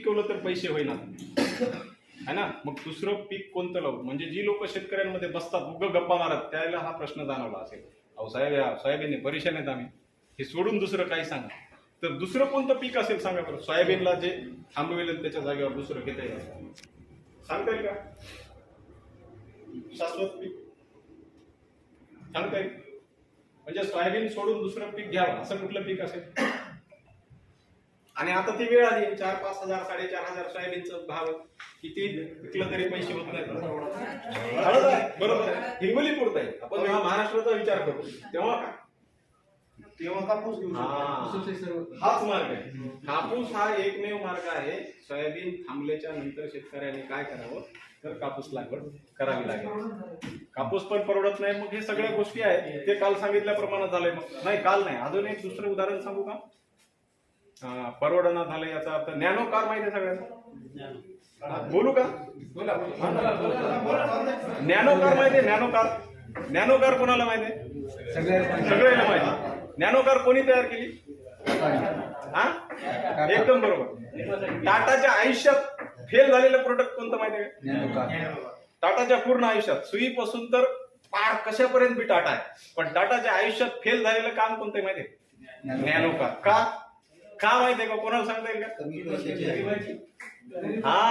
पिकवलं तर पैसे होईना है ना. मग दुसरं पीक कोणतं लावू, म्हणजे जी लोक शेतकऱ्यांमध्ये बसतात उग गप्पा मारत त्याला हा प्रश्न जाणवला असेल, अहो साहेब या सोयाबीनने परेशान आहेत आम्ही, हे सोडून दुसरं काही सांगा. तर दुसरं कोणतं पीक असेल सांगा बरं, सोयाबीनला जे थांबवेल त्याच्या जागेवर दुसरं घेता येईल सांगता येईल का? शाश्वत पीक सांगता येईल म्हणजे सोयाबीन सोडून दुसरं पीक घ्यावं असं कुठलं पीक असेल? आणि आता ती वेळ आली 4-5 हजार 4,500 सोयाबीनचं भाव किती विकलं तरी पैसे होत नाही. हळद आहे बरोबर आहे, हिंगोली पुरत आहे, आपण जेव्हा महाराष्ट्राचा विचार करतो तेव्हा काय, तेव्हा कापूस घेऊ. हाच मार्ग आहे, कापूस हा एकमेव मार्ग आहे. सोयाबीन थांबल्याच्या नंतर शेतकऱ्यांनी काय करावं तर कापूस लागवड करावी लागेल. कापूस पण परवडत नाही, मग हे सगळ्या गोष्टी आहेत ते काल सांगितल्याप्रमाणे झालंय. मग नाही काल नाही, अजून एक दुसरं उदाहरण सांगू का? परवडना झालं याचा अर्थ नॅनो कार माहिती आहे सगळ्यांना, बोलू का? नॅनो कार माहिती आहे? नॅनो कार, नॅनो कार कोणाला माहिती आहे? सगळ्यांना माहिती. नॅनो कार कोणी तयार केली? हा एकदम बरोबर. टाटाच्या आयुष्यात फेल झालेलं प्रोडक्ट कोणतं माहिती आहे? टाटाच्या पूर्ण आयुष्यात सुईपासून तर पार कशापर्यंत बी टाटा आहे, पण टाटाच्या आयुष्यात फेल झालेलं काम कोणतं माहिती आहे? Nano car. का माहिती आहे का? कोणाला सांगता येईल का? हा